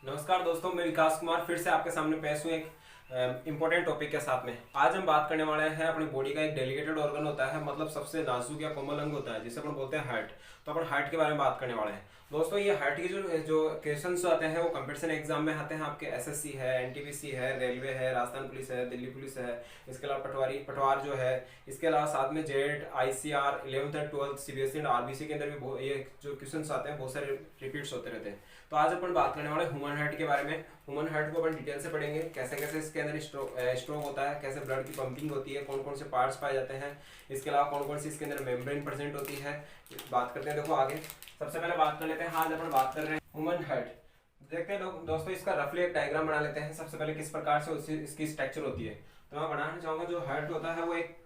नमस्कार दोस्तों, मैं विकास कुमार फिर से आपके सामने पेश हूँ एक इम्पोर्टेंट टॉपिक के साथ में। आज हम बात करने वाले हैं अपनी बॉडी का एक डेलिकेटेड ऑर्गन होता है, मतलब सबसे नाजुक या कोमल अंग होता है जिसे अपन बोलते हैं हार्ट। तो अपन हार्ट के बारे में बात करने वाले हैं। दोस्तों, ये हार्ट के जो जो क्वेश्चंस आते हैं वो कंपटीशन एग्जाम में आते हैं। आपके एसएससी है, एनटीपीसी है, रेलवे है, राजस्थान पुलिस है, दिल्ली पुलिस है, इसके अलावा पटवार जो है, इसके अलावा साथ में jet, ICR, 11th and 12th CBSE and RBC के अंदर भी ये जो क्वेश्चंस आते हैं बहुत सारे रिपीट्स होते रहते हैं। तो आज अपन बात करने वाले ह्यूमन हार्ट के बारे में। ह्यूमन हार्ट को अपन डिटेल से पढ़ेंगे, कैसे कैसे इसके अंदर स्ट्रोक होता है, कैसे ब्लड की पंपिंग होती है, कौन कौन से पार्ट्स पाए जाते हैं, इसके अलावा कौन कौन सी इसके अंदर मेम्ब्रेन प्रेजेंट होती है। बात करते हैं, देखो आगे सबसे पहले बात कर लेते हैं। आज अपन बात कर रहे हैं ह्यूमन हार्ट। देखते हैं दोस्तों, इसका रफली एक डायग्राम बना लेते हैं सबसे पहले, किस प्रकार से इसकी स्ट्रक्चर होती है। तो मैं बनाना चाहूंगा, जो हार्ट होता है वो एक,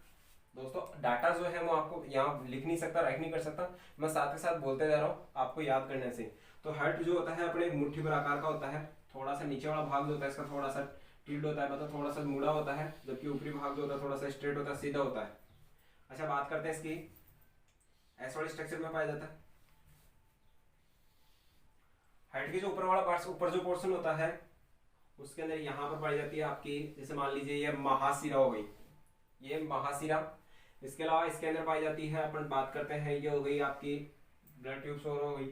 दोस्तों डाटा जो है वो आपको यहाँ लिख नहीं सकता, राइट नहीं कर सकता, मैं साथ के साथ बोलते जा रहा हूँ आपको याद करने से। तो हार्ट जो होता है अपने मुट्ठी भर आकार का होता है। थोड़ा सा नीचे वाला भाग जो होता है इसका थोड़ा सा टिल्ड होता है, मतलब थोड़ा सा मुड़ा होता है, जबकि ऊपरी भाग जो होता है थोड़ा सा स्ट्रेट होता है, सीधा होता है। अच्छा, बात करते हैं इसकी, ऐसा वाले स्ट्रक्चर में पाया जाता है। हार्ट के जो ऊपर वाला पार्ट, ऊपर जो पोर्शन होता है उसके अंदर यहाँ पर पाई जाती है आपकी, जैसे मान लीजिए ये महाशिरा हो गई, ये महाशिरा। इसके अलावा इसके अंदर पाई जाती है, अपन बात करते हैं, ये हो गई आपकी ब्लड ट्यूब्स और हो गई।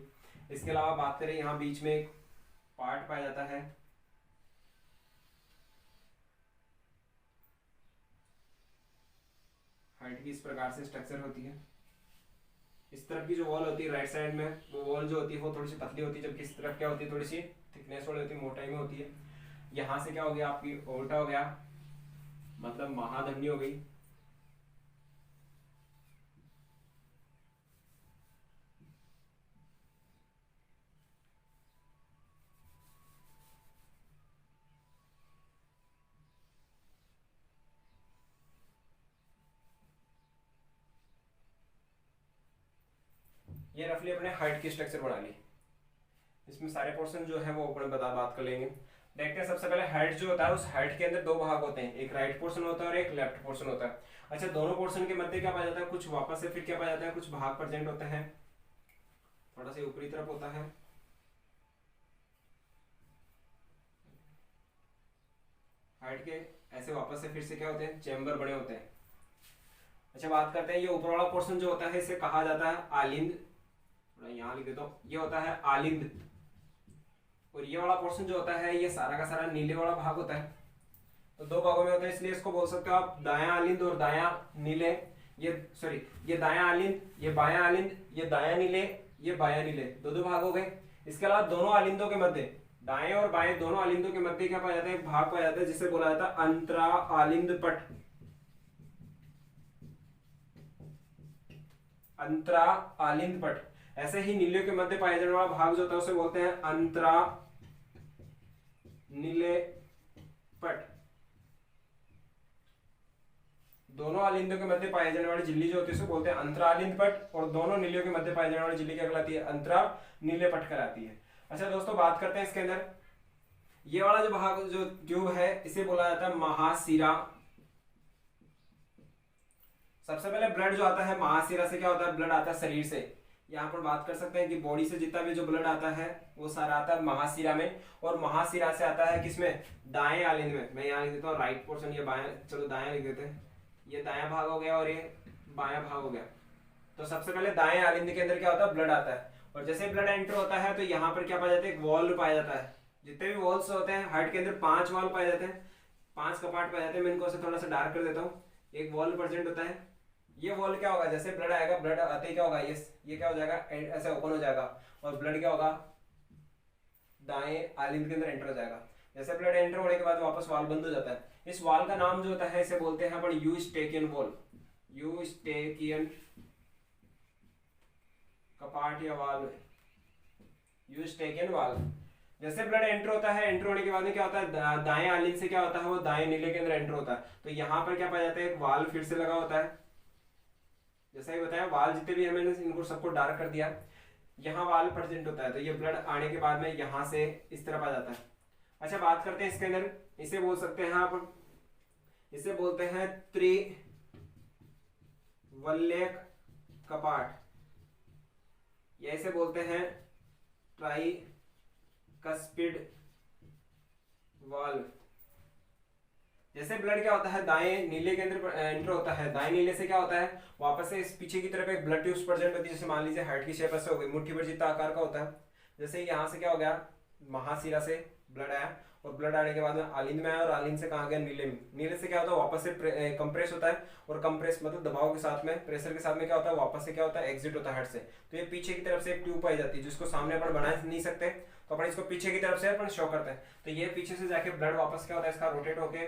इसके अलावा बात करें, यहाँ बीच में एक पार्ट पाया जाता है, हार्ट की इस प्रकार से स्ट्रक्चर होती है। इस तरफ की जो वॉल होती है राइट साइड में, वो वॉल जो होती है वो थोड़ी सी पतली होती है, जबकि इस तरफ क्या होती है, थोड़ी सी थिकनेस वाली होती है, मोटाई में होती है। यहाँ से क्या हो गया, आपकी ओल्टा हो गया, मतलब महाधमनी हो गई। ये रफली अपने हार्ट की स्ट्रक्चर बना ली। इसमें सारे पोर्शन जो है वो अपन बात कर लेंगे। देखते हैं सबसे पहले हार्ट जो होता है, उस हार्ट के अंदर दो भाग होते हैं, एक राइट पोर्शन होता है और एक लेफ्ट पोर्शन होता है। अच्छा, दोनों पोर्शन के मध्य क्या पाया जाता है, कुछ वापस से फिर क्या पाया जाता है, कुछ भाग प्रेजेंट होते हैं, थोड़ा सा ऊपरी तरफ होता है। हार्ट के ऐसे वापस से फिर से क्या होते हैं, चैम्बर बने होते हैं। अच्छा, बात करते हैं, ये ऊपर वाला पोर्शन जो होता है इसे कहा जाता है आलिंद, थोड़ा यहाँ लिख देता हूँ, ये होता है आलिंद। और ये वाला पोर्शन जो होता है ये सारा का सारा नीले वाला भाग होता है। तो दो भागों में होता है, इसलिए इसको बोल सकते हो आप दायां आलिंद और दायां नीले। ये सॉरी, ये दायां आलिंद, ये बायां आलिंद, ये दायां नीले, ये बायां नीले, दो दो भाग हो गए। इसके अलावा दोनों आलिंदों के मध्य, दाएं और बाएं दोनों आलिंदों के मध्य क्या पाया जाता है, एक भाग पाया जाता है जिसे बोला जाता है अंतरा आलिंद पट। अंतरा आलिंद पट। ऐसे ही नीले के मध्य पाया जाने वाला भाग जो होता है उसे बोलते हैं अंतरा नीले पट। दोनों आलिंदों के मध्य पाए जाने वाली झिल्ली जो होती है उसे बोलते हैं अंतरालिंद पट, और दोनों नीलियों के मध्य पाई जाने वाली झिल्ली क्या कहलाती है, अंतरा नीले पट कहलाती है। अच्छा दोस्तों, बात करते हैं इसके अंदर, ये वाला जो भाग जो ट्यूब है इसे बोला जाता है महाशिरा। सबसे पहले ब्लड जो आता है महाशिरा से क्या होता है, ब्लड आता है शरीर से। यहाँ पर बात कर सकते हैं कि बॉडी से जितना भी जो ब्लड आता है वो सारा आता है महाशिरा में, और महाशिरा से आता है किसमें, दाएं आलिंद में। मैं यहाँ लिख देता हूँ राइट पोर्शन, ये बाएं, चलो दाएं लिख देते हैं, ये दायां भाग हो गया और ये बायां भाग हो गया। तो सबसे पहले दाएं आलिंद के अंदर क्या होता है, ब्लड आता है, और जैसे ब्लड एंटर होता है तो यहाँ पर क्या पाया जाता है, एक वॉल्व पाया जाता है। जितने भी वॉल्स होते हैं हार्ट के अंदर 5 वॉल्व पाए जाते हैं, 5 कपाट पाए जाते हैं। मैं इनको थोड़ा सा डार्क कर देता हूँ। एक वॉल्व प्रेजेंट होता है, ये वॉल्व क्या होगा, जैसे ब्लड आएगा, ब्लड आते ही क्या होगा, ये क्या हो जाएगा, ऐसे ओपन हो जाएगा, और ब्लड क्या होगा, दाएं आलिंद के अंदर एंटर हो जाएगा। जैसे ब्लड एंटर होने के बाद वापस वाल्व बंद हो जाता है। इस वाल्व का नाम जो होता है इसे बोलते हैं अपन यूस्टेकियन वॉल्व, यूस्टेकियन कपाट या वाल्व, यूस्टेकियन वाल्व। जैसे ब्लड एंटर होता है, एंटर होने के बाद में क्या होता है, दाएं आलिंद से क्या होता है, वो दाएं नीले के अंदर एंटर होता है। तो यहाँ पर क्या पाया जाता है, एक वाल्व फिर से लगा होता है। जैसा ही बताया, वाल्व जितने भी है मैंने इनको सबको डार्क कर दिया। यहाँ वाल्व प्रेजेंट होता है, तो ये ब्लड आने के बाद में यहाँ से इस तरफ आ जाता है। अच्छा, बात करते हैं इसके अंदर, इसे बोल सकते हैं आप, इसे बोलते हैं त्रिवल्यक कपाट, या इसे बोलते हैं ट्राइकस्पिड वाल्व। जैसे ब्लड क्या होता है दाएं नीले के अंदर एंटर होता है, दाएं नीले से क्या होता है वापस से इस पीछे की तरफ एक ब्लड ट्यूब प्रेजेंट होती है, जैसे मान लीजिए हार्ट की शेप ऐसे हो गई, मुट्ठी भर जितना आकार का होता है। जैसे यहाँ से क्या हो गया महाशिरा से ब्लड आया, और ब्लड आने के बाद में आलिंद में आया, और आलिंद से कहाँ गया नीले में। नीले से क्या होता है वापस से कंप्रेस होता है, और कंप्रेस मतलब दबाव के साथ में प्रेशर के साथ में क्या होता है वापस से क्या होता है एग्जिट होता है हार्ट से। तो ये पीछे की तरफ से एक ट्यूब पाई जाती है, जिसको सामने अपन बना नहीं सकते, तो अपन इसको पीछे की तरफ से अपन शो करते हैं। तो ये पीछे से जाके ब्लड वापस क्या होता है इसका रोटेट होके,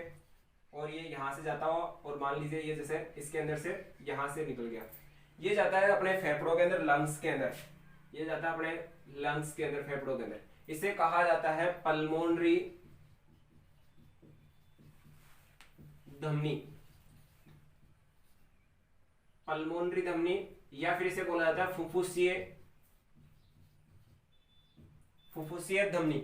और ये यहाँ से जाता हुआ, और मान लीजिए ये जैसे इसके अंदर से यहाँ से निकल गया, ये जाता है अपने फेफड़ों के अंदर, लंग्स के अंदर, ये जाता है अपने लंग्स के अंदर, फेफड़ों के अंदर। इसे कहा जाता है पल्मोनरी धमनी, पल्मोनरी धमनी, या फिर इसे बोला जाता है फुफ्फुसीय धमनी,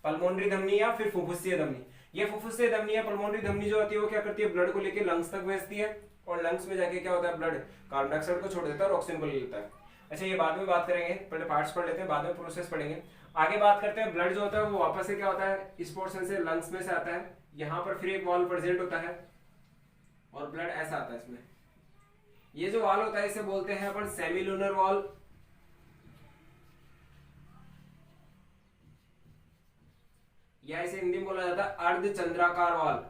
पल्मोनरी धमनी या फिर फुफ्फुसीय धमनी। ये फुफ्फुसीय धमनी या पल्मोनरी धमनी जो होती है वो क्या करती है ब्लड को लेके लंग्स तक भेजती है, और लंग्स में जाके क्या होता है ब्लड कार्बन डाइऑक्साइड को छोड़ देता है और ऑक्सीजन को ले लेता है। अच्छा ये बाद में बात करेंगे, पहले पार्ट्स पढ़ लेते हैं, बाद में प्रोसेस पढ़ेंगे। आगे बात करते हैं ब्लड जो होता है वो वापस से क्या होता है इस पोर्शन से लंग्स में से आता है, यहाँ पर फिर एक वॉल्व प्रेजेंट होता है, और ब्लड ऐसा आता है इसमें। ये जो वॉल्व होता है इसे बोलते हैं अपन सेमीलुनर वॉल्व, या इसे हिंदी में बोला जाता है अर्धचंद्राकार वाल्व।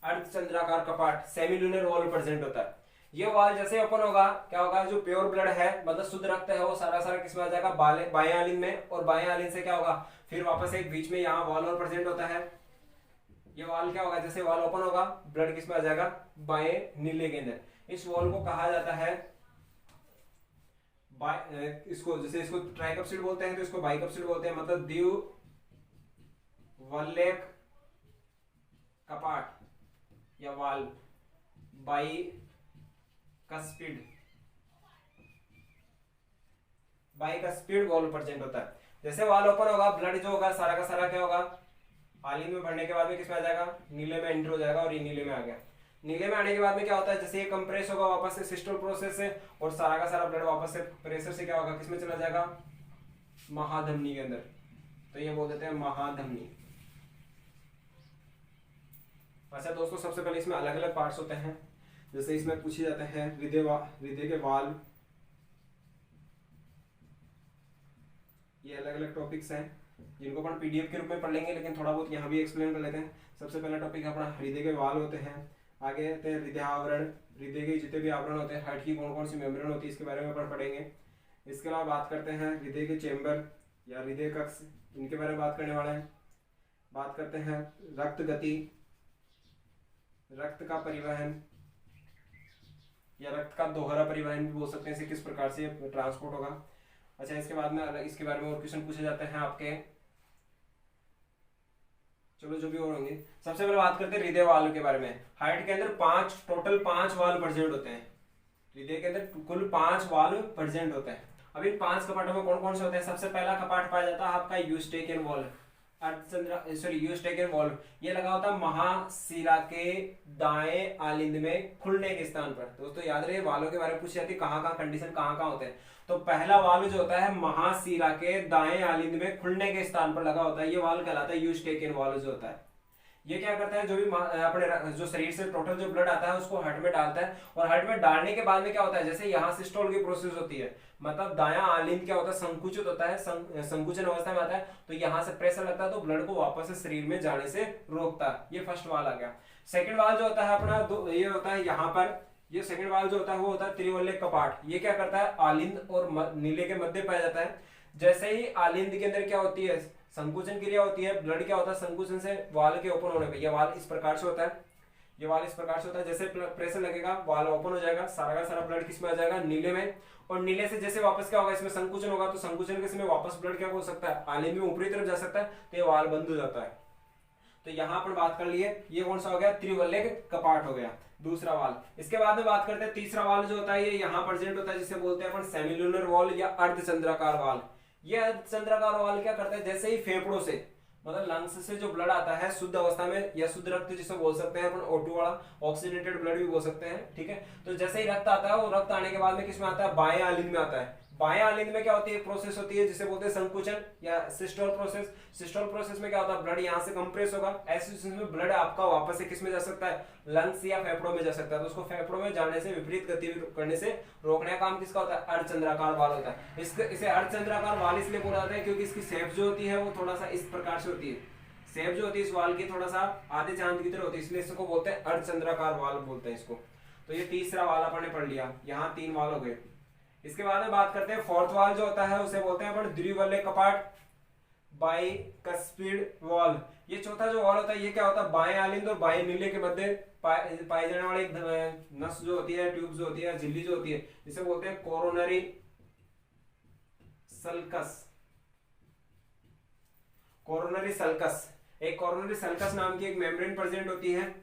अर्धचंद्राकार कपाट सेमीलुनर वॉल्व प्रेजेंट होता है। ये वाल्व जैसे ओपन होगा क्या होगा, जो प्योर ब्लड है मतलब शुद्ध रक्त है वो सारा सारा किसमें आ जाएगा बाएं आलिंद में, और बाएं आलिंद से क्या होगा फिर वापस एक बीच में यहाँ वाल्व प्रेजेंट होता है। ये वाल्व क्या होगा जैसे वाल्व ओपन होगा ब्लड किसमें आ जाएगा बाएं नीले के अंदर। इस वाल्व को कहा जाता है इसको, जैसे इसको ट्राइकप्सिड बोलते हैं तो इसको बाइकप्सिड बोलते हैं, मतलब द्विवल्लक कपाट या वाल्व, बाइकस्पिड वाल्व प्रेजेंट होता है। जैसे वाल्व ओपन होगा ब्लड जो होगा सारा का सारा क्या होगा आलिंद में भरने के बाद में किसमें आ जाएगा नीले में एंटर हो जाएगा, और ये नीले में आ गया। नीले में आने के बाद में क्या होता है जैसे ये कंप्रेस होगा वापस से सिस्टोल प्रोसेस से, और सारा का सारा ब्लड वापस से प्रेशर से क्या होगा किसमें चला जाएगा महाधमनी के अंदर, तो ये बोल देते हैं महाधमनी। अच्छा दोस्तों सबसे पहले इसमें अलग अलग पार्ट्स होते हैं, जैसे इसमें पूछे जाते हैं हृदय के वाल्व, ये अलग अलग टॉपिक्स हैं जिनको अपन पीडीएफ के रूप में पढ़ लेंगे, लेकिन थोड़ा बहुत यहाँ भी एक्सप्लेन कर लेते हैं। सबसे पहला टॉपिक अपना हृदय के वाल्व होते हैं, आगे आते हैं हृदय आवरण, हृदय के जितने भी आवरण होते हैं, हार्ट की कौन कौन सी मेम्ब्रेन होती है इसके बारे में अपन पढ़ेंगे। इसके अलावा बात करते हैं हृदय के चेम्बर या हृदय कक्ष, इनके बारे में बात करने वाले हैं। बात करते हैं रक्त गति, रक्त का परिवहन या रक्त का दोहरा परिवहन भी बोल सकते हैं, इसे किस प्रकार से ट्रांसपोर्ट होगा। अच्छा इसके बाद में इसके बारे में और क्वेश्चन पूछे जाते हैं आपके, चलो जो भी और होंगे। सबसे पहले बात करते हैं हृदय वाल्व के बारे में। हार्ट के अंदर टोटल 5 वाल्व प्रेजेंट होते हैं, हृदय के अंदर कुल 5 वाल्व प्रेजेंट होते हैं। अब इन 5 कपाटों में कौन कौन से होते हैं। सबसे पहला कपाट पाया जाता है आपका यूस्टेकियन वाल्व, यूस्टेकियन वाल्व, ये लगा होता है महाशिरा के दाएं आलिंद में खुलने के स्थान पर। दोस्तों याद रहे वाल्व के बारे में पूछी जाती है कहाँ कंडीशन कहाँ होते हैं। तो पहला वाल्व जो होता है महाशिरा के दाएं आलिंद में खुलने के स्थान पर लगा होता है, ये वाल्व कहलाता है यूस्टेकियन वाल्व जो होता है। ये क्या करता है जो भी अपने जो शरीर से टोटल जो ब्लड आता है उसको हार्ट में डालता है, और हार्ट में डालने के बाद में क्या होता है जैसे यहाँ सिस्टोल की प्रोसेस होती है, मतलब दायां आलिंद क्या होता है संकुचित होता है, संकुचन अवस्था में आता है, तो यहाँ से प्रेशर लगता है तो ब्लड को वापस से शरीर में जाने से रोकता है। ये फर्स्ट वाल्व आ गया। सेकंड वाल्व जो होता है अपना ये होता है यहाँ पर, ये सेकंड वाल्व जो होता है वो होता है त्रिवल्लक कपाट। ये क्या करता है आलिंद और नीले के मध्य पाया जाता है। जैसे ही आलिंद के अंदर क्या होती है संकुचन क्रिया होती है, ब्लड क्या होता है संकुचन से वाल्व के ओपन होने पे, ये वाल्व इस प्रकार से होता है, ये वाल्व इस प्रकार से होता है। जैसे प्रेशर लगेगा वाल्व ओपन हो जाएगा, सारा का सारा ब्लड किसमें आ जाएगा नीले में, और नीले से जैसे वापस क्या होगा इसमें संकुचन होगा, तो संकुचन के समय वापस ब्लड क्या हो सकता है आलिंद में ऊपरी तरफ जा सकता है, तो ये वाल्व बंद हो जाता है। तो यहाँ पर बात कर लिए ये कौन सा हो गया त्रिवल्लक कपाट हो गया दूसरा वाल्व। इसके बाद में बात करते हैं तीसरा वाल्व जो होता है ये यहाँ प्रेजेंट होता है, जिसे बोलते हैं अपन सेमिलुनर वाल्व या अर्धचंद्राकार वाल्व। ये अर्धचंद्राकार वाल्व क्या करता है जैसे ही फेफड़ों से मतलब लंग्स से जो ब्लड आता है शुद्ध अवस्था में या शुद्ध रक्त जिसे बोल सकते हैं अपन O2 वाला ऑक्सीजनेटेड ब्लड भी बोल सकते हैं, ठीक है। तो जैसे ही रक्त आता है वो रक्त आने के बाद में किसमें आता है बाएं आलिंद में आता है, बाएं आलिंद में क्या होती है, प्रोसेस होती है जिसे बोलते हैं संकुचन या सिस्टोल प्रोसेस। सिस्टोल प्रोसेस में क्या होता है, ब्लड यहाँ से कंप्रेस होगा, ऐसे सिचुएशन में ब्लड आपका वापस से किस में जा सकता है, लंग्स या फेफड़ों में जा सकता है। तो उसको फेफड़ों में जाने से, विपरीत गति करने से रोकने का काम किसका होता है, अर्धचंद्राकार वाल होता है। इसे अर्धचंद्राकार वाल इसलिए बोला जाता है क्योंकि इसकी शेप जो होती है वो थोड़ा सा इस प्रकार से होती है, शेप जो होती है इस वाल की थोड़ा सा आधे चांद की तरह होती है, इसलिए इसको बोलते हैं अर्धचंद्राकार वाल बोलते हैं इसको। तो ये तीसरा वाल अपन ने पढ़ लिया, यहाँ 3 वाल हो गए। इसके बाद में बात करते हैं फोर्थ वाल जो होता है उसे बोलते हैं अपन द्विवल्य कपाट, बाइकस्पिड वॉल। ये चौथा जो वॉल होता है ये क्या होता है, बाएं आलिंद और बाएं नीले के मध्य पाए जाने वाली एक नस जो होती है, ट्यूब जो होती है, झिल्ली जो होती है, जिसे बोलते हैं कोरोनरी सल्कस। कोरोनरी सल्कस, एक कोरोनरी सल्कस नाम की एक मेम्ब्रेन प्रेजेंट होती है।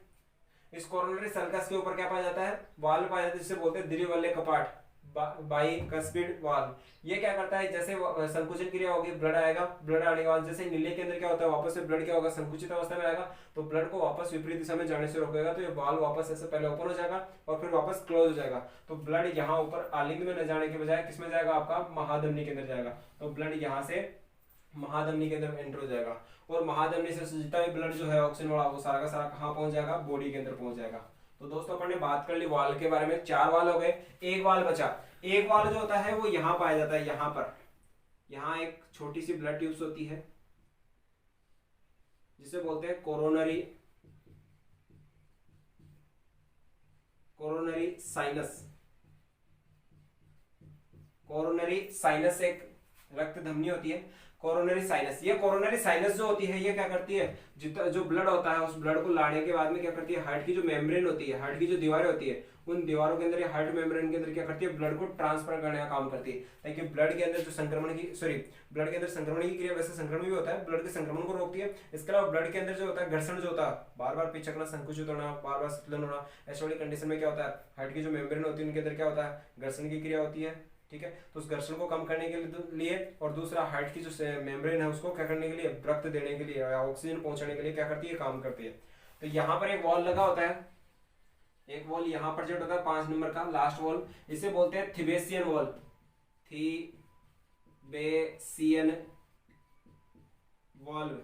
इस कोरोनरी सल्कस के ऊपर क्या पाया जाता है, वाल पाया जाता है जिसे बोलते हैं द्विवल्य कपाट, बाइकस्पिड वाल। ये क्या करता है, जैसे संकुचन क्रिया होगी ब्लड आएगा, ब्लड आने के बाद जैसे नीले के अंदर क्या होता है, वापस से ब्लड क्या होगा, संकुचित अवस्था में आएगा, तो ब्लड को वापस विपरीत दिशा में जाने से रोकेगा, तो ये वाल वापस ऐसे पहले ओपन हो जाएगा और फिर वापस क्लोज हो जाएगा। तो ब्लड यहाँ ऊपर आलिंद में न जाने के बजाय किसमें जाएगा, आपका महाधमनी के अंदर जाएगा। तो ब्लड यहाँ से महाधमनी के अंदर एंटर हो जाएगा और महाधमनी से जितना भी ब्लड जो है ऑक्सीजन वाला वो सारा का सारा कहाँ पहुंच जाएगा, बॉडी के अंदर पहुंच जाएगा। तो दोस्तों अपन ने बात कर ली वाल के बारे में, 4 वाल हो गए, एक वाल बचा। एक वाल जो होता है वो यहाँ पाया जाता है, यहाँ पर, यहाँ एक छोटी सी ब्लड ट्यूब्स होती है जिसे बोलते हैं कोरोनरी साइनस। कोरोनरी साइनस एक रक्त धमनी होती है, कोरोनरी साइनस। ये कोरोनरी साइनस जो होती है ये क्या करती है, जितना जो ब्लड होता है उस ब्लड को लाने के बाद में क्या करती है, हार्ट की जो मेम्ब्रेन होती है, हार्ट की जो दीवारें होती है, उन दीवारों के अंदर या हार्ट मेम्ब्रेन के अंदर क्या करती है, ब्लड को ट्रांसफर करने का काम करती है, ताकि ब्लड के अंदर जो ब्लड के अंदर संक्रमण की क्रिया, वैसे संक्रमण भी होता है, ब्लड के संक्रमण को रोकती है। इसके अलावा ब्लड के अंदर जो होता है घर्षण जो होता है, बार बार पिचकना, संकुचित होना, बार बार शीतलन होना, ऐसी वाली कंडीशन में क्या होता है, हार्ट की जो मेम्ब्रेन होती है उनके अंदर क्या होता है, घर्षण की क्रिया होती है। ठीक है, तो उस घर्षण को कम करने के लिए और दूसरा हार्ट की जो मेम्ब्रेन है उसको क्या करने के लिए, रक्त देने के लिए या ऑक्सीजन पहुंचाने के लिए क्या करती है, काम करती है। तो यहाँ पर एक वॉल लगा होता है, एक वॉल यहाँ पर जो होता है 5 नंबर का लास्ट वॉल, इसे बोलते हैं थिबेसियन वॉल। थिबेसियन वॉल्व,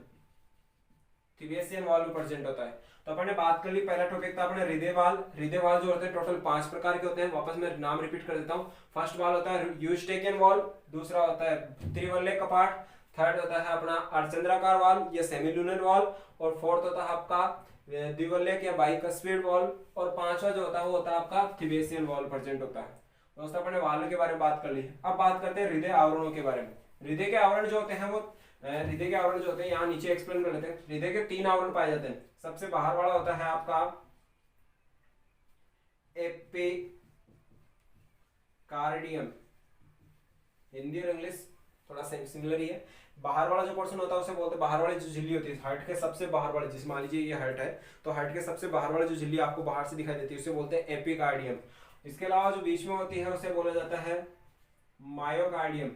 थिबेसियन वॉल्व प्रेजेंट होता है। तो अपन ने बात कर ली, पहला टॉपिक था अपने हृदय वाल। हृदय वाल जो होते हैं टोटल 5 प्रकार के होते हैं, वापस मैं नाम रिपीट कर देता हूँ। फर्स्ट वाल होता है यूस्टेकियन वॉल, दूसरा होता है त्रिवल्य कपाट, थर्ड होता है अपना अर्धचंद्राकार वाल या सेमीलुनर वाल, और फोर्थ होता है आपका द्विवल्य या बाइकस्पिड वॉल, और पांचवा जो होता है वो होता है आपका थिबेसियन वॉल प्रेजेंट होता है। दोस्तों अपने वाल के बारे में बात कर ली, अब बात करते हैं हृदय आवरणों के बारे में। हृदय के आवरण जो होते हैं वो यहाँ नीचे एक्सप्लेन कर लेते हैं। हृदय के 3 आवरण पाए जाते हैं। सबसे बाहर वाला होता है आपका एपिकार्डियम, हिंदी और इंग्लिश थोड़ा सिमिलर ही है। बाहर वाला जो पोर्शन होता है उसे बोलते हैं, बाहर वाली जो झिल्ली होती है हार्ट के सबसे बाहर वाले, जिस मान लीजिए ये हार्ट है तो हार्ट के सबसे बाहर वाली जो झिल्ली आपको बाहर से दिखाई देती है उसे बोलते हैं एपिकार्डियम। इसके अलावा जो बीच में होती है उसे बोला जाता है मायोकार्डियम।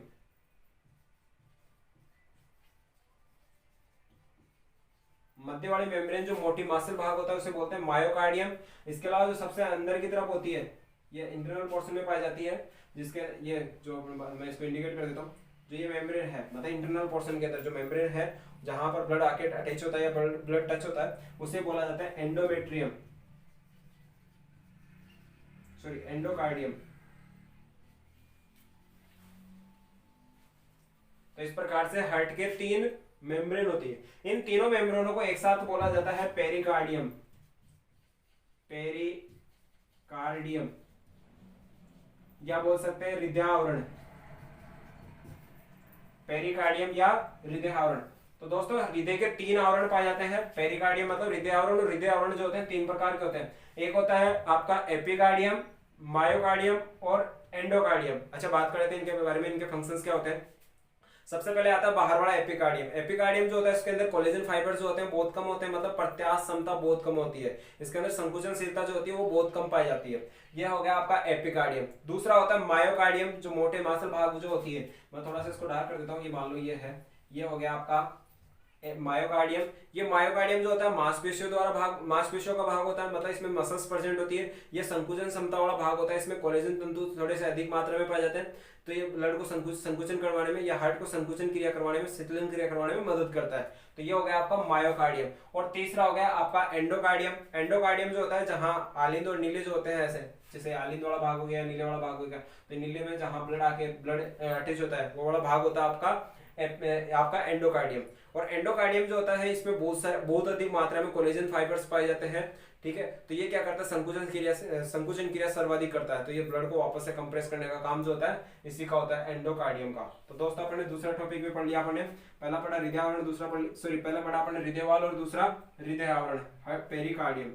मध्य वाली मेम्ब्रेन जो मोटी मासल भाग होता है उसे बोलते हैं मायोकार्डियम। इसके अलावा जो सबसे अंदर की तरफ होती है ये इंटरनल पोर्शन में पाई जाती है, जिसके ये जो मैं इसको इंडिकेट कर देता हूँ, जो ये मेम्ब्रेन है मतलब इंटरनल पोर्शन के अंदर जो मेम्ब्रेन है जहां पर ब्लड आके अटैच होता है या ब्लड टच होता है उसे बोला जाता है एंडोमेट्रियम, सॉरी एंडोकार्डियम। तो इस प्रकार से हार्ट के 3 मेम्ब्रेन होती है। इन तीनों मेम्ब्रेनों को एक साथ बोला जाता है पेरिकार्डियम, पेरिकार्डियम, या बोल सकते हैं हृदयावरण, पेरिकार्डियम या हृदय आवरण। तो दोस्तों हृदय के 3 आवरण पाए जाते हैं, पेरिकार्डियम मतलब हृदय आवरण, और हृदय आवरण जो होते हैं 3 प्रकार के होते हैं। एक होता है आपका एपिकार्डियम, मायोकार्डियम और एंडोकार्डियम। अच्छा बात करते हैं इनके बारे में, इनके फंक्शंस क्या होते हैं। सबसे पहले आता है बाहर वाला एपिकार्डियम। एपिकार्डियम जो होता है इसके अंदर कोलेजन फाइबर जो होते हैं बहुत कम होते हैं, मतलब प्रत्यास्थ क्षमता बहुत कम होती है, इसके अंदर संकुचनशीलता जो होती है वो बहुत कम पाई जाती है। यह हो गया आपका एपिकार्डियम। दूसरा होता है मायोकार्डियम, जो मोटे मांसल भाग जो होती है, मैं थोड़ा सा इसको डार्क कर देता हूँ, ये मान लो ये है, ये हो गया आपका मायोकार्डियम, ये मायोकार्डियम जो होता है मांसपेशियों का भाग होता है, मतलब इसमें मसल्स प्रेजेंट होती है। ये संकुचन क्षमता वाला भाग होता है, इसमें कोलेजन तंतु थोड़े से अधिक मात्रा में पाए जाते हैं, तो ये ब्लड को संकुचन करवाने में या हार्ट को संकुचन क्रिया करवाने में, शीतलन क्रिया करवाने में मदद करता है। तो ये हो गया आपका मायोकार्डियम। और तीसरा हो गया आपका एंडोकार्डियम। एंडोकार्डियम जो होता है जहां आलिंद और नीले जो होते हैं, ऐसे जैसे आलिंद वाला भाग हो गया, नीले वाला भाग हो गया, तो नीले में जहां ब्लड अटैच होता है वो वाला भाग होता है आपका एंडोकार्डियम। और एंडोकार्डियम जो होता है इसमें बहुत अधिक मात्रा में कोलेजन फाइबर्स पाए जाते हैं, ठीक है। तो ये क्या करता है, संकुचन क्रिया सर्वाधिक करता है, तो ये ब्लड को वापस से कंप्रेस करने का काम जो होता है इसी का होता है, एंडोकार्डियम का। तो दोस्तों अपने दूसरा टॉपिक भी पढ़ लिया आपने, पहला पढ़ा हृदय आवरण, पहला पढ़ा आपने हृदय वाल और दूसरा हृदय आवरण पेरिकार्डियम।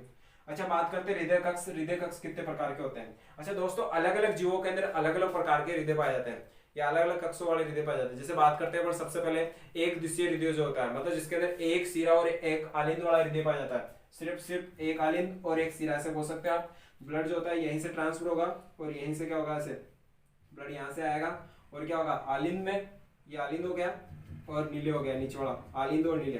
अच्छा, बात करते हैं हृदय कक्ष। हृदय कक्ष कितने प्रकार के होते हैं? अच्छा दोस्तों, अलग अलग जीवों के अंदर अलग अलग प्रकार के हृदय पाए जाते हैं, या अलग अलग कक्षों वाले हृदय पाए जाते हैं। जैसे बात करते हैं सबसे पहले एक द्वितीय हृदय जो होता है, मतलब जिसके अंदर एक सिरा और एक आलिंद वाला हृदय पाया जाता है, सिर्फ एक आलिंद और एक सिरा, ऐसे बोल सकते हैं आप। ब्लड जो होता है यहीं से ट्रांसफर होगा और यहीं से क्या होगा, ऐसे ब्लड यहाँ से आएगा और क्या होगा, आलिंद में, ये आलिंद हो गया और नीले हो गया, नीचे वाला आलिंद और नीले।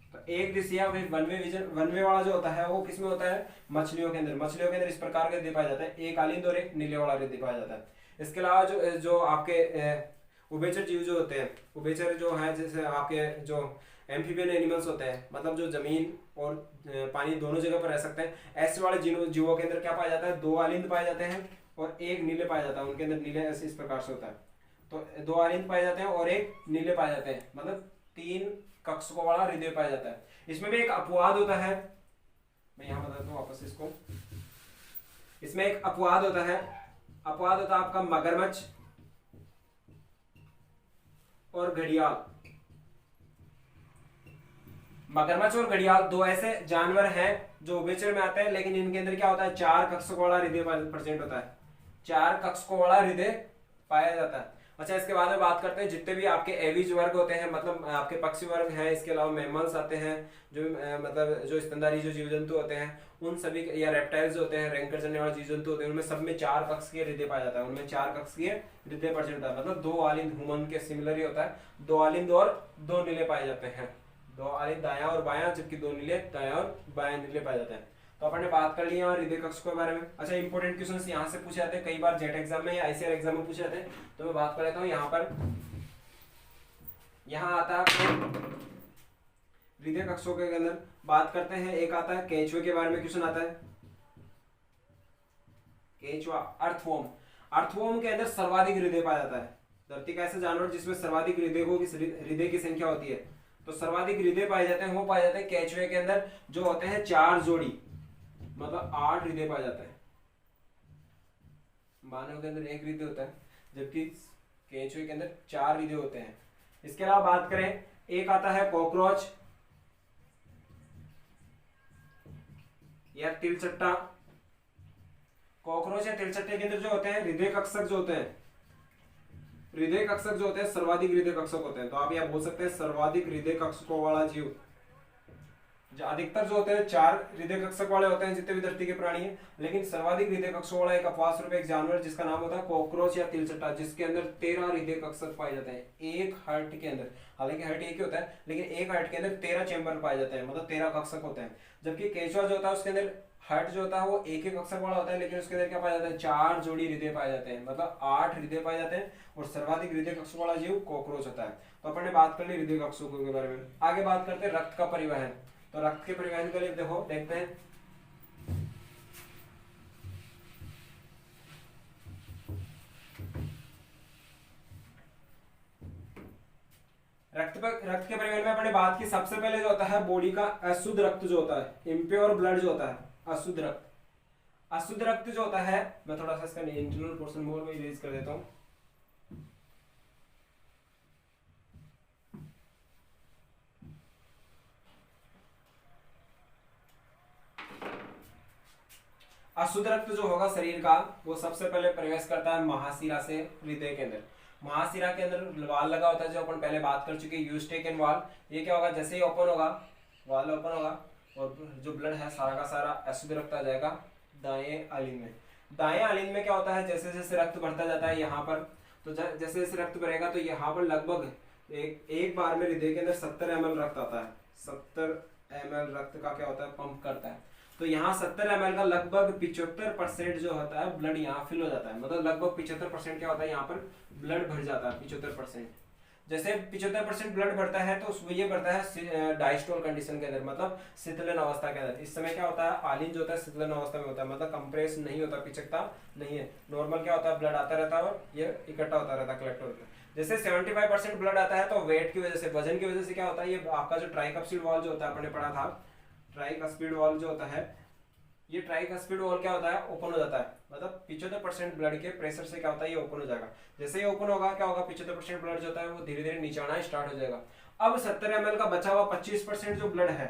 तो एक दिशिया वन वे वाला जो होता है वो किसमें होता है, मछलियों के अंदर इस प्रकार के हृदय पाया जाता है, एक आलिंद और एक नीले वाला हृदय पाया जाता है। इसके अलावा जो आपके उभयचर जीव जो होते हैं, उभयचर जो है जैसे आपके जो एम्फीबियन एनिमल्स होते हैं, मतलब जो जमीन और पानी दोनों जगह पर रह सकते हैं, ऐसे वाले जीवों के अंदर क्या पाया जाता है, दो आलिंद पाए जाते हैं और एक नीले पाया जाता है, उनके अंदर नीले ऐसे इस प्रकार से होता है। तो दो आलिंद पाए जाते हैं और एक नीले पाए जाते हैं, मतलब 3 कक्षों वाला हृदय पाया जाता है। इसमें भी एक अपवाद होता है, मैं यहाँ बताता हूँ वापस इसको। इसमें एक अपवाद होता है आपका मगरमच्छ और घड़ियाल। मगरमच्छ और घड़ियाल दो ऐसे जानवर हैं जो उभयचर में आते हैं, लेकिन इनके अंदर क्या होता है, 4 कक्षों वाला हृदय प्रेजेंट होता है, 4 कक्षों वाला हृदय पाया जाता है। अच्छा, इसके बाद में बात करते हैं जितने भी आपके एविज वर्ग होते हैं, मतलब आपके पक्षी वर्ग हैं, इसके अलावा मैमल्स आते हैं, जो मतलब जो स्तनधारी जो जीव जंतु होते हैं, उन सभी, या रेप्टाइल्स होते हैं, रेंकर चलने वाले जीव जंतु होते हैं, उनमें सब में 4 कक्षीय हृदय पाया जाता है, उनमें 4 कक्षीय हृदय प्रेजेंट होता है, मतलब 2 आलिंद, ह्यूमन के सिमिलर ही होता है, 2 आलिंद और 2 नीले पाए जाते हैं, 2 आलिंद दायां और बायां, जबकि 2 नीले दायां और बायां नीले पाए जाते हैं। तो अपन ने बात कर ली है हृदय कक्ष के बारे में। अच्छा, इंपॉर्टेंट क्वेश्चंस यहाँ से पूछे जाते हैं, कई बार जेट एग्जाम में या आईसीआर एग्जाम में पूछे जाते हैं, तो मैं बात कर लेता हूँ। यहाँ पर यहाँ आता है हृदय कक्षों के अंदर बात करते हैं, एक आता है केंचुए के बारे में क्वेश्चन आता है, केंचुआ, अर्थवॉर्म के अंदर सर्वाधिक हृदय पाया जाता है। धरती का ऐसा जानवर जिसमें सर्वाधिक हृदय की संख्या होती है, तो सर्वाधिक हृदय पाए जाते हैं, वो पाए जाते हैं केंचुए के अंदर, जो होते हैं 4 जोड़ी, मतलब 8 हृदय पाए जाते हैं। मानव के अंदर 1 हृदय होता है, जबकि केंचुए के अंदर 4 हृदय होते हैं। इसके अलावा बात करें, एक आता है कॉकरोच या तिलचट्टा। कॉकरोच या तिलचट्टे के अंदर जो होते हैं हृदय कक्षक जो होते हैं, सर्वाधिक हृदय कक्षक होते हैं। तो आप यह बोल सकते हैं सर्वाधिक हृदय कक्षकों वाला जीव, अधिकतर जो होते हैं 4 हृदय कक्षक वाले होते हैं जितने भी धरती के प्राणी हैं, लेकिन सर्वाधिक हृदय कक्षों वाला एक अपवाद स्वरूप एक जानवर जिसका नाम होता है कॉकरोच या तिलचट्टा, जिसके अंदर 13 हृदय कक्षक पाए जाते हैं एक हार्ट के अंदर। हालांकि हार्ट एक ही होता है, लेकिन एक हार्ट के अंदर 13 चेंबर पाए जाते हैं, मतलब 13 कक्षक होते हैं। जबकि केंचुआ जो होता है उसके अंदर हार्ट जो होता है वो एक कक्षक वाला होता है, लेकिन उसके अंदर क्या पाया जाता है, 4 जोड़ी हृदय पाए जाते हैं, मतलब 8 हृदय पाए जाते हैं। और सर्वाधिक हृदय कक्षक वाला जीव कॉकरोच होता है। तो अपन ने बात कर ली हृदय कक्षकों के बारे में। आगे बात करते हैं रक्त का परिवहन। तो रक्त के परिवहन के लिए देखते हैं, रक्त के परिवहन में अपने बात की, सबसे पहले जो होता है बॉडी का अशुद्ध रक्त जो होता है, इम्प्योर ब्लड जो होता है, अशुद्ध रक्त जो होता है, मैं थोड़ा सा इसका इंटरनल पोर्शन मोर में इरेज कर देता हूं। अशुद्ध रक्त जो होगा शरीर का, वो सबसे पहले प्रवेश करता है महाशिरा से हृदय के अंदर। महाशिरा के अंदर वाल लगा होता है, जो अपन पहले बात कर चुके, यूस्टेकन वाल। ये क्या होगा, जैसे ही ओपन होगा, वाल ओपन होगा और जो ब्लड है सारा का सारा अशुद्ध रक्त आ जाएगा दाएं आलिंद में। दाएं आलिंद में क्या होता है, जैसे जैसे रक्त बढ़ता जाता है यहाँ पर, तो जैसे जैसे रक्त बढ़ेगा तो यहाँ पर लगभग एक बार में हृदय के अंदर 70 ml रक्त आता है। 70 ml रक्त का क्या होता है, पंप करता है। तो यहाँ 70 ml का लगभग 75% जो होता है ब्लड यहाँ फिल हो जाता है, मतलब लगभग 75% क्या होता है, यहाँ पर ब्लड भर जाता है 75%। जैसे 75% ब्लड भरता है तो ये भरता है डायस्टोल कंडीशन के अंदर, मतलब शीतलन अवस्था के अंदर। इस समय क्या होता है, आलिन जो होता है शीतलन अवस्था में होता है, मतलब कंप्रेस नहीं होता, पिचकता नहीं है। नॉर्मल क्या होता है, ब्लड आता रहता है और ये इकट्ठा होता रहता है, कलेक्ट होता है। जैसे 75% ब्लड आता है तो वेट की वजह से, वजन की वजह से क्या होता है, ये आपका जो ट्राइकस्पिड वॉल्व जो होता है, आपने पढ़ा था ट्राइकस्पिड वॉल्व जो होता है, ये ट्राइकस्पिड वॉल्व क्या होता है, ओपन हो जाता है। मतलब 75% ब्लड के प्रेशर से क्या होता है, ये ओपन हो जाएगा। जैसे ये ओपन होगा क्या होगा, 75% ब्लड जो होता है वो धीरे धीरे नीचे आना स्टार्ट हो जाएगा। अब 70 ml का बचा हुआ 25% जो ब्लड है,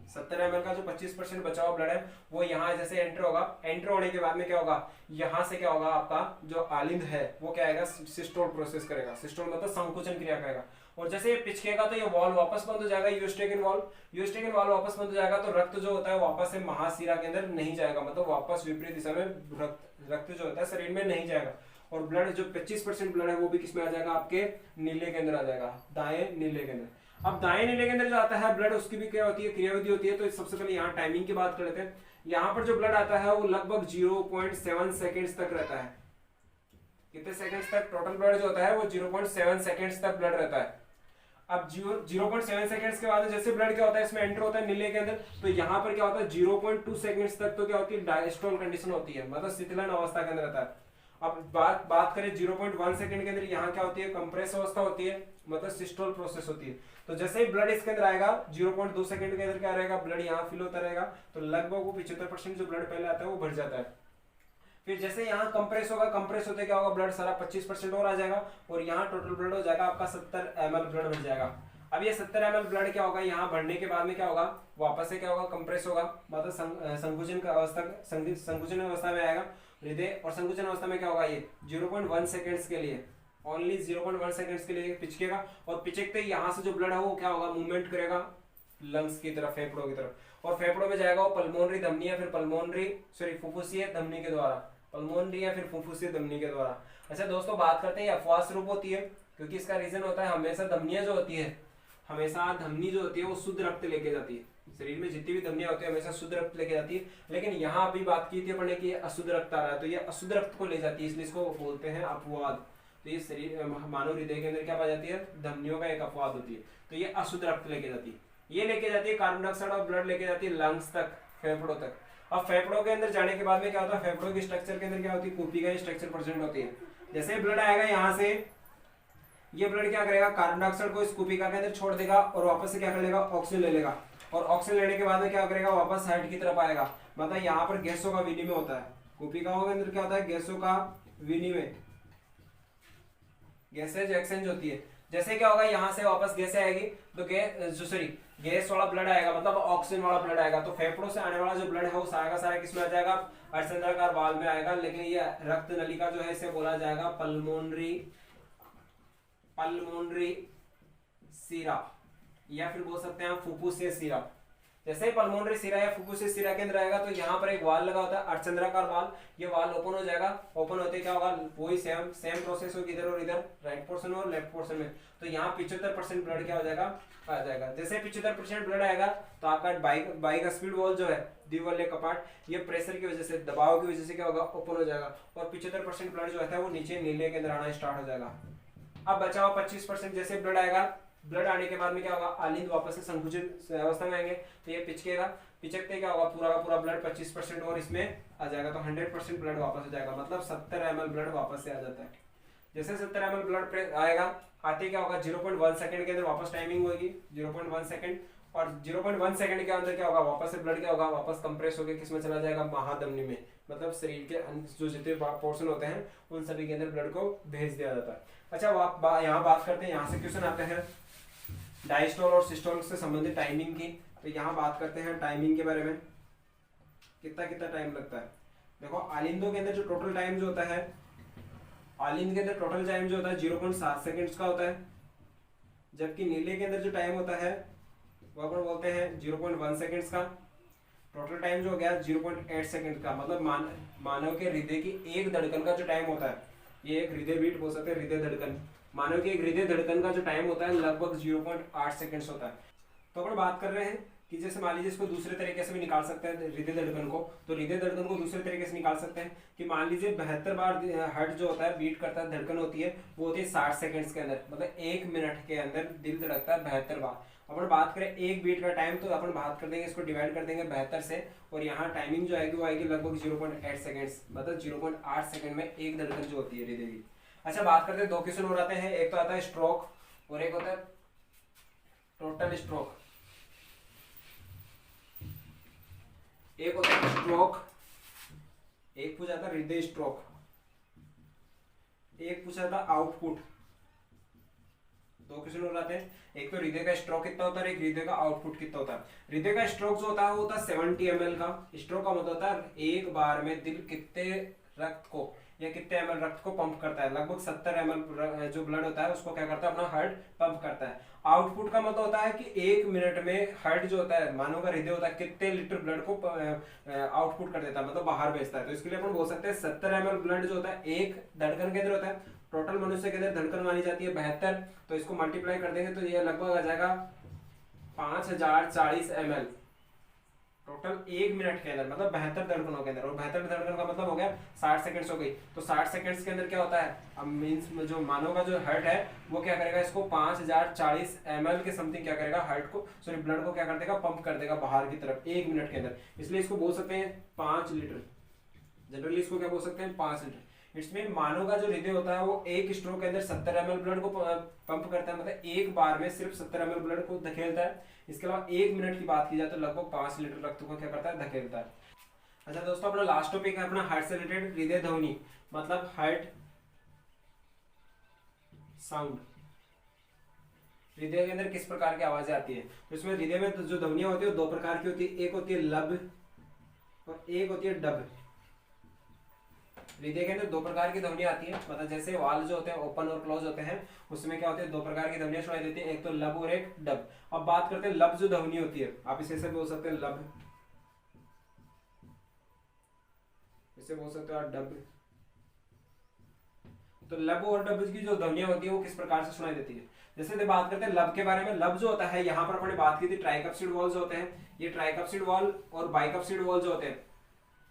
70 ml का जो 25% बचा हुआ ब्लड है वो यहाँ जैसे एंटर होगा। एंटर होने के बाद में क्या होगा, यहाँ से क्या होगा, आपका जो आलिंद है वो क्या आएगा, सिस्टोल प्रोसेस करेगा। सिस्टोल मतलब संकुचन क्रिया करेगा। और जैसे ये पिचकेगा तो ये वॉल्व वापस बंद हो जाएगा, यूस्टेकिन वाल्व वापस बंद हो जाएगा। तो रक्त जो होता है वापस से महाशिरा के अंदर नहीं जाएगा, मतलब वापस विपरीत दिशा में रक्त जो होता है शरीर में नहीं जाएगा। और ब्लड जो 25% ब्लड है वो भी किसमें आ जाएगा, आपके नीले के अंदर आ जाएगा, दाएं नीले के अंदर। अब दाएं नीले के अंदर जो आता है ब्लड, उसकी भी क्या होती है, क्रियाविधि होती है। तो सबसे पहले यहाँ टाइमिंग की बात कर लेते हैं। यहाँ पर जो ब्लड आता है वो लगभग 0.7 सेकेंड्स तक रहता है। कितने सेकेंड्स तक, टोटल ब्लड जो होता है वो 0.7 सेकेंड्स तक ब्लड रहता है। अब 0.7 सेकंड्स के बाद जैसे ब्लड क्या होता है, इसमें एंटर होता है नीले के अंदर, तो यहाँ पर क्या होता है 0.2 सेकंड्स तक तो क्या होती है, डायस्टोल कंडीशन होती है, मतलब शीतलन अवस्था के अंदर रहता है। अब बात करें 0.1 सेकंड के अंदर, यहाँ क्या होती है, कंप्रेस अवस्था होती है, मतलब सिस्टोल प्रोसेस होती है। तो जैसे ही ब्लड इसके अंदर आएगा 0.2 सेकंड के अंदर क्या रहेगा, ब्लड यहाँ फिल होता रहेगा। तो लगभग वो 75% जो ब्लड पहले आता है वो बढ़ जाता है। फिर जैसे यहाँ कंप्रेस होगा, कंप्रेस होते क्या होगा, ब्लड सारा 25% और आ जाएगा और यहाँ टोटल ब्लड हो जाएगा आपका 70 ml ब्लड बढ़ जाएगा। अब ये 70 ml ब्लड क्या होगा, यहाँ बढ़ने के बाद में क्या होगा, वापस से क्या होगा, कंप्रेस होगा, मतलब संकुचन का अवस्था, संकुचन अवस्था में आएगा हृदय। और संकुचन अवस्था में क्या होगा, ये 0.1 सेकेंड्स के लिए, ओनली 0.1 सेकेंड्स के लिए पिचकेगा। और पिचकते ही यहाँ से जो ब्लड है वो क्या होगा, मूवमेंट करेगा लंग्स की तरफ, फेफड़ों की तरफ, और फेफड़ों में जाएगा वो पल्मोनरी धमनी या फिर फुफ्फुसीय धमनी के द्वारा, पल्मोनरी या फिर फुफ्फुसीय धमनी के द्वारा। अच्छा दोस्तों, बात करते हैं अपवाद स्वरूप होती है, क्योंकि इसका रीजन होता है हमेशा धमनियां जो होती है, हमेशा धमनी जो होती है वो शुद्ध रक्त लेके जाती है। शरीर में जितनी भी धमनियां होती है हमेशा शुद्ध रक्त लेके जाती है। लेकिन यहाँ अभी बात की थी अपने कि अशुद्ध रक्त आ रहा है, तो ये अशुद्ध रक्त को ले जाती है, इसलिए इसको बोलते हैं अपवाद। तो ये शरीर मानव हृदय के अंदर क्या पाई जाती है, धमनियों का एक अपवाद होती है, तो ये अशुद्ध रक्त लेके जाती है। ये लेके जाती है कार्बन डाइऑक्साइड और ब्लड लेके जाती है लंग्स तक, फेफड़ों तक। अब फेफड़ों के अंदर जाने के बाद में क्या होता है, फेफड़ों की स्ट्रक्चर के अंदर क्या होती है, कूपी का स्ट्रक्चर प्रेजेंट होती है। जैसे ब्लड आएगा यहाँ से, ये ब्लड क्या करेगा, कार्बन डाइऑक्साइड को इस कूपिका के अंदर छोड़ देगा और वापस से क्या कर लेगा, ऑक्सीजन ले लेगा। और ऑक्सीजन लेने के बाद में क्या करेगा, वापस साइड की तरफ आएगा, मतलब यहाँ पर गैसों का विनिमय होता है। कूपिकाओं के अंदर क्या होता है, गैसों का विनिमय, गैसेज एक्सचेंज होती है। जैसे क्या होगा, यहाँ से वापस गैस आएगी तो गैस वाला ब्लड आएगा, मतलब ऑक्सीजन वाला ब्लड आएगा। तो फेफड़ों से आने वाला जो ब्लड है वो सारा का सारा किसमें आ जाएगा, अर्धचंद्राकार वाल्व में आएगा। लेकिन ये रक्त नलिका जो है इसे बोला जाएगा पल्मोनरी सीरा, या फिर बोल सकते हैं फुफ्फुसीय सीरा। जैसे ही पल्मोनरी सीरा या फुफ्फुसीय सीरा के अंदर आएगा तो यहाँ पर एक वाल्व लगा होता है, अर्धचंद्राकार वाल्व। ये वाल्व ओपन हो जाएगा, ओपन होते क्या होगा, वही सेम प्रोसेस होगी इधर और इधर, राइट पोर्शन और लेफ्ट पोर्शन में। तो यहाँ 75% ब्लड क्या हो जाएगा, आ जाएगा। जैसे 75% ब्लड आएगा तो आपका बाइकस्पिड वॉल्व जो है, द्विवल्य कपाट, ये प्रेशर की वजह से, दबाव की वजह से क्या होगा, ओपन हो जाएगा और 75% ब्लड जो है वो नीचे नीले के अंदर आना स्टार्ट हो जाएगा। अब बचा हुआ 25% जैसे ब्लड आएगा, ब्लड आने के बाद में क्या होगा, आलिंद वापस से संकुचित अवस्था में आएंगे, तो ये पिचकेगा, पिचकते क्या होगा, पूरा का पूरा ब्लड 25% और इसमें आ जाएगा, तो 100% ब्लड वापस हो जाएगा, मतलब 70 ml ब्लड वापस से आ जाता है। जैसे 70 ml ब्लड आएगा, आते क्या होगा, 0.1 सेकंड के अंदर वापस टाइमिंग होगी 0.1 सेकंड, और 0.1 सेकंड के अंदर क्या होगा, वापस से ब्लड क्या होगा, वापस कंप्रेस होकर किसमें चला जाएगा, महाधमनी में, मतलब शरीर के जो जितने पोर्शन होते हैं उन सभी के अंदर ब्लड को भेज दिया जाता है। अच्छा यहाँ बात करते हैं, यहाँ से क्वेश्चन आते हैं डायस्टोल और सिस्टोल से संबंधित टाइमिंग की। तो यहाँ बात करते हैं टाइमिंग के बारे में, कितना कितना टाइम लगता है। देखो आलिंदों के अंदर जो टोटल टाइम जो होता है, आलिंद के अंदर टोटल टाइम जो होता है 0.7 सेकेंड्स का होता है, जबकि नीले के अंदर जो टाइम होता है वो अपन बोलते हैं 0.1 सेकेंड्स का। टोटल टाइम जो हो गया 0.8 सेकेंड का, मतलब मानव के हृदय की एक धड़कन का जो टाइम होता है, ये एक हृदय बीट बोल सकते हैं, हृदय धड़कन, मानव की एक हृदय धड़कन का जो टाइम होता है लगभग 0.8 सेकंड्स होता है। तो अपन बात कर रहे हैं कि जैसे मान लीजिए इसको दूसरे तरीके से भी निकाल सकते हैं हृदय धड़कन को, तो हृदय धड़कन को दूसरे तरीके से निकाल सकते हैं कि मान लीजिए 72 बार हार्ट जो होता है बीट करता है, धड़कन होती है वो होती है 60 सेकंड्स के अंदर, मतलब 1 मिनट के अंदर दिल धड़कता है 72 बार। अपन बात करें एक बीट का टाइम, तो अपन बात कर देंगे इसको डिवाइड कर देंगे 72 से, और यहाँ टाइमिंग जो आएगी वो आएगी लगभग 0.8 सेकंड्स, मतलब 0.8 सेकंड में एक धड़कन जो होती है हृदय की। अच्छा बात करते हैं, दो क्वेश्चन और आते हैं, एक तो आता है स्ट्रोक और एक होता है टोटल स्ट्रोक। एक होता है स्ट्रोक, एक पूछा था हृदय स्ट्रोक, एक पूछा था आउटपुट। दो क्वेश्चन और आते हैं, एक तो हृदय का स्ट्रोक कितना होता है, एक हृदय का आउटपुट कितना होता है। हृदय का स्ट्रोक जो होता है वो होता है 70 ml का। स्ट्रोक का मतलब होता है एक बार में दिल कितने रक्त को या कितने ml रक्त को पंप करता है, लगभग 70 ml जो ब्लड होता है उसको क्या करता है, अपना हार्ट पंप करता है। आउटपुट का मतलब होता है कि एक मिनट में हार्ट जो होता है, मानव का हृदय होता है, कितने लीटर ब्लड को आउटपुट कर देता है, मतलब बाहर भेजता है। तो इसके लिए अपन बोल सकते हैं 70 ml ब्लड जो होता है एक धड़कन के अंदर होता है। टोटल मनुष्य के अंदर धड़कन मानी जाती है 72, तो इसको मल्टीप्लाई कर देंगे तो ये लगभग आ जाएगा 5040 ml टोटल एक मिनट के अंदर, मतलब 72 धड़कनों के अंदर। और 72 धड़कन का मतलब हो गया 60 सेकंड्स हो गई। तो 60 सेकंड्स के अंदर क्या होता है, अब मींस जो मानव का जो हार्ट है वो क्या करेगा, इसको 5040 ml के समथिंग क्या करेगा, हार्ट को सॉरी ब्लड को क्या कर देगा, पंप कर देगा बाहर की तरफ एक मिनट के अंदर। इसलिए इसको बोल सकते हैं 5 लीटर, जनरली इसको क्या बोल सकते हैं 5 लीटर। इसमें मानव का जो हृदय होता है वो एक स्ट्रोक के अंदर 70 ml ब्लड को पंप करता है, मतलब एक बार में सिर्फ 70 ml ब्लड को धकेलता है। इसके अलावा एक मिनट की बात की जाए तो लगभग 5 लीटर रक्त को क्या करता है, धकेलता है। अच्छा दोस्तों, अपना लास्ट टॉपिक है अपना हार्ट से रिलेटेड हृदय ध्वनि, मतलब हार्ट साउंड। हृदय के अंदर किस प्रकार की आवाजें आती है, तो इसमें हृदय में जो ध्वनियां होती है वो दो प्रकार की होती है, एक होती है लब और एक होती है डब। हृदय के अंदर दो प्रकार की ध्वनियां आती है, मतलब जैसे वाल्व जो होते हैं ओपन और क्लोज होते हैं, उसमें क्या होते हैं दो प्रकार की ध्वनियां सुनाई देती है, एक तो लब और एक डब। अब बात करते हैं लब जो ध्वनि होती है, आप इसे ऐसे बोल सकते हैं लब, इसे बोल सकते हो आप डब। तो लब और डब की जो ध्वनियां होती है वो किस प्रकार से सुनाई देती है, जैसे बात करते हैं लब के बारे में। लब जो होता है, यहाँ पर अपने बात की थी ट्राइकप्सिड वॉल्व होते हैं, ये ट्राइकप्सिड वॉल्व और बाइकप्सिड वॉल्व जो होते हैं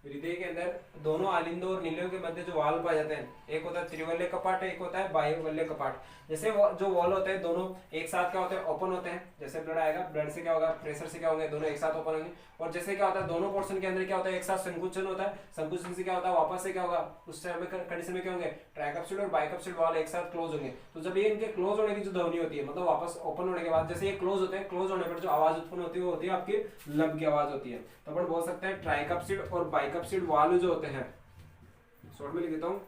हृदय के अंदर दोनों आलिंदों और नीलियों के मध्य जो वाल्व पाए जाते हैं, एक होता है त्रिवल्य कपाट, एक होता है बाह्यवल्य कपाट। जैसे जो वॉल्व होते हैं दोनों एक साथ क्या होते हैं, ओपन होते हैं। जैसे ब्लड आएगा, ब्लड से क्या होगा, प्रेशर से क्या होंगे, दोनों एक साथ ओपन होंगे। और जैसे क्या होता है दोनों पोर्शन के अंदर क्या होता है, एक साथ संकुचन होता है, संकुचन से क्या होता है वापस से क्या होगा, उस समय कंडीशन में क्या होंगे, ट्राइकप्सिड और बाइकप्सिड वाल्व एक साथ क्लोज होंगे। तो जब ये इनके क्लोज होने की जो ध्वनि होती है, मतलब वापस ओपन होने के बाद जैसे ये क्लोज होते हैं, क्लोज होने पर जो आवाज उत्पन्न होती है वो होती है आपकी लब की आवाज होती है। तो अपन बोल सकते हैं ट्राइकप्सिड और बाइकप्सिड वाल्व जो होते हैं, शॉर्ट में लिख देता हूँ,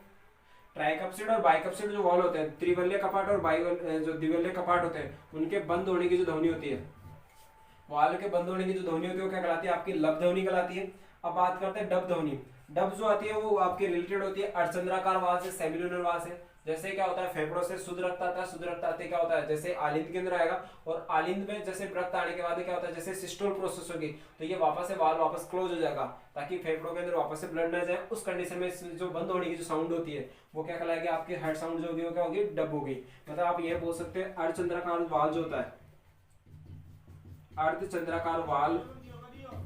ट्राइकप्सिड और बाइकप्सिड जो वाल्व होते हैं, त्रिवल्य कपाट और जो द्विवल्य कपाट होते हैं, उनके बंद होने की जो ध्वनि होती है, वाल्व के बंद होने की जो ध्वनि होती है वो क्या कहलाती है, आपकी लब ध्वनि कहलाती है। अब बात करते हैं डब ध्वनि। डब जो आती है वो आपके रिलेटेड होती है अर्धचंद्राकार वाल्व से, सेमिलुनर वाल्व से। जैसे क्या होता है फेफड़ों से शुद्ध रक्त आता है, शुद्ध रक्त आते क्या होता है, जैसे आलिंद के अंदर आएगा और आलिंद में जैसे रक्त आने के बाद क्या होता है, जैसे सिस्टोल प्रोसेस होगी तो ये वापस से वाल्व वापस क्लोज हो जाएगा ताकि फेफड़ों के अंदर वापस से ब्लड ना जाए। उस कंडीशन में जो बंद होने की जो साउंड होती है वो क्या कहलाएगी, आपकी हार्ट साउंड जो होगी वो क्या होगी, डब होगी। मतलब आप ये बोल सकते हैं अर्धचंद्राकार वाल्व जो होता है, अर्धचंद्राकार वाल्व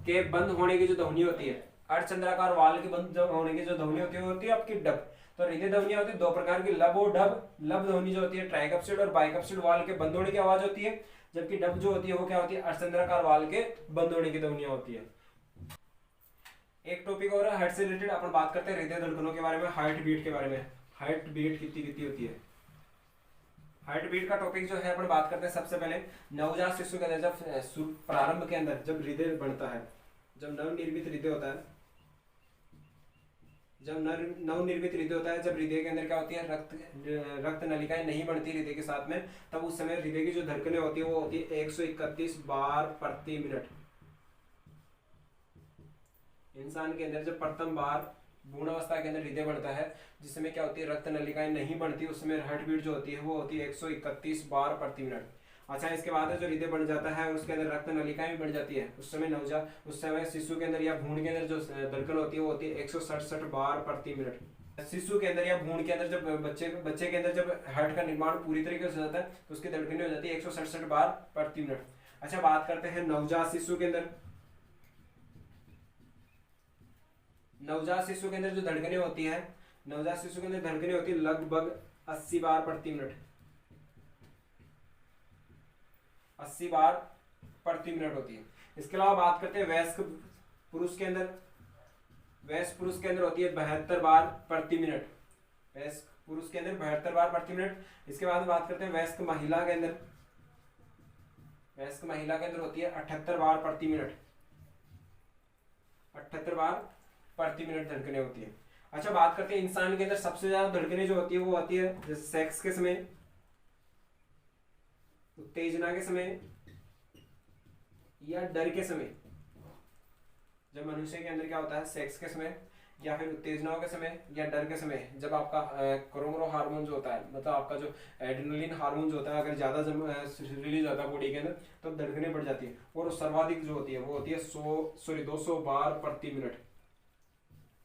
के बंद होने की जो ध्वनि होती है, अर्धचंद्राकार वाल्व के बंद होने की जो ध्वनि होती है वो होती है आपकी डब। तो हृदय ध्वनियां होती है दो प्रकार की, लब और डब। लब ध्वनि जो होती है ट्राइकप्सिड और बाइकप्सिड वाल्व के बंद होने की आवाज होती है, जबकि डब जो होती है वो क्या होती है, अर्धचंद्राकार वाल्व के बंद होने की ध्वनियां होती है। एक टॉपिक और है हार्ट से रिलेटेड, अपन बात करते हैं हृदय धड़कनों के बारे में, हार्ट बीट के बारे में। हार्ट बीट कितनी कितनी होती है, हार्ट बीट का टॉपिक जो है अपन बात करते हैं सबसे पहले नवजात शिशु के अंदर, जब प्रारंभ के अंदर जब हृदय बनता है, जब नवनिर्मित हृदय होता है, जब नवनिर्मित हृदय होता है, जब हृदय के अंदर क्या होती है, रक्त नलिकाएं नहीं बनती हृदय के साथ में, तब उस समय हृदय की जो धड़कनें होती है वो होती है 131 बार प्रति मिनट। इंसान के अंदर जब प्रथम बार भ्रूण अवस्था के अंदर हृदय बढ़ता है, जिस समय क्या होती है रक्त नलिकाएं नहीं बनती, उस समय हार्ट बीट जो होती है वो होती है 131 बार प्रति मिनट। अच्छा, इसके बाद जो हृदय बन जाता है उसके अंदर रक्त नलिकाएं भी बढ़ जाती है, उस समय शिशु के अंदर या भ्रूण के अंदर जो धड़कन होती है वो होती है 167 बार प्रति मिनट। शिशु के अंदर या भ्रूण के अंदर जब बच्चे के अंदर जब हार्ट का निर्माण पूरी तरीके से हो जाता है तो उसकी धड़कनें हो जाती है 167 बार प्रति मिनट। अच्छा, बात करते हैं नवजात शिशु के अंदर। नवजात शिशु के अंदर जो धड़कनें होती है, नवजात शिशु के अंदर धड़कनें होती है लगभग 80 बार प्रति मिनट, 80 बार प्रति मिनट होती है। इसके अलावा बात करते हैं वयस्क पुरुष के अंदर। वयस्क पुरुष के अंदर होती है 72 बार प्रति मिनट, वयस्क पुरुष के अंदर 72 बार प्रति मिनट। इसके बाद बात करते हैं वयस्क महिला के अंदर। वयस्क महिला के अंदर होती है 78 बार प्रति मिनट, 78 बार प्रति मिनट धड़कनें होती है। अच्छा, बात करते हैं इंसान के अंदर सबसे ज्यादा धड़कनें जो होती है वो होती है जैसे सेक्स के समय, उत्तेजना के समय या डर के समय। जब मनुष्य के अंदर क्या होता है, सेक्स के समय या फिर उत्तेजनाओं के समय या डर के समय, जब आपका क्रोमोरो हार्मोन जो होता है, मतलब आपका जो एड्रेनलिन हार्मोन जो होता है, अगर ज्यादा रिलीज होता है बॉडी के अंदर तब धड़कनें बढ़ जाती है। और सर्वाधिक जो होती है वो होती है 200 बार प्रति मिनट,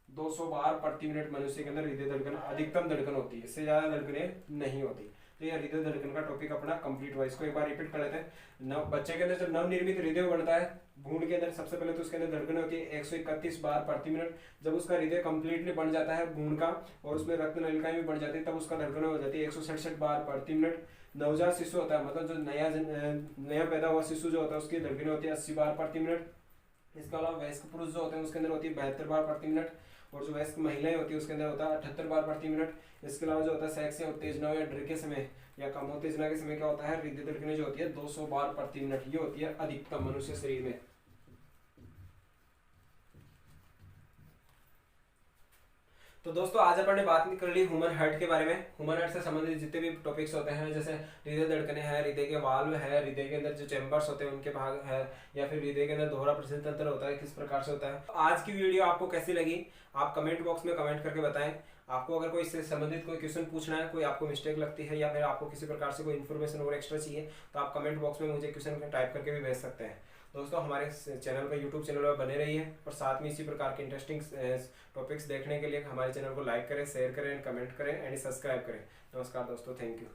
200 बार प्रति मिनट मनुष्य के अंदर हृदय धड़कन अधिकतम धड़कन होती है, इससे ज्यादा धड़कनें नहीं होती। तो ये हृदय धड़कन का टॉपिक अपना कंप्लीट हुआ। इसको एक बार रिपीट कर लेते हैं। बच्चे के अंदर जब नवनिर्मित हृदय बनता है भ्रूण के अंदर, सबसे पहले तो उसके अंदर धड़कन होती है 131 बार प्रति मिनट। जब उसका हृदय कंप्लीटली बन जाता है भ्रूण का और उसमें रक्त नलिकाएं भी बढ़ जाती है तब उसका धड़कन हो जाती है 167 बार प्रति मिनट। नवजात शिशु होता है, मतलब जो नया पैदा हुआ शिशु जो होता है उसकी धड़कन होती है 80 बार प्रति मिनट। इसके अलावा वयस्क पुरुष जो होते हैं उसके अंदर होती है 72 बार प्रति मिनट। और जो वयस्क महिलाएं होती है उसके अंदर होता है 78 बार प्रति मिनट। इसके अलावा जो होता है सेक्स या उत्तेजना या डर के समय या कम उत्तेजना के समय क्या होता है, हृदय धड़कनें जो होती है 200 बार प्रति मिनट, ये होती है अधिकतम मनुष्य शरीर में। तो दोस्तों आज अपन ने बात कर ली ह्यूमन हार्ट के बारे में। ह्यूमन हार्ट से संबंधित जितने भी टॉपिक्स होते हैं, जैसे हृदय धड़कनें हैं, हृदय के वाल्व है, हृदय के अंदर जो चैम्बर्स होते हैं उनके भाग है, या फिर हृदय के अंदर दोहरा प्रसारण तंत्र होता है, किस प्रकार से होता है। आज की वीडियो आपको कैसी लगी आप कमेंट बॉक्स में कमेंट करके बताएं। आपको अगर कोई इससे संबंधित कोई क्वेश्चन पूछना है, कोई आपको मिस्टेक लगती है या फिर आपको किसी प्रकार से कोई इन्फॉर्मेशन और एक्स्ट्रा चाहिए तो आप कमेंट बॉक्स में मुझे क्वेश्चन टाइप करके भी भेज सकते हैं। दोस्तों हमारे चैनल पर यूट्यूब चैनल पर बने रहिए और साथ में इसी प्रकार के इंटरेस्टिंग टॉपिक्स देखने के लिए हमारे चैनल को लाइक करें, शेयर करें, कमेंट करें एंड सब्सक्राइब करें। नमस्कार दोस्तों, थैंक यू।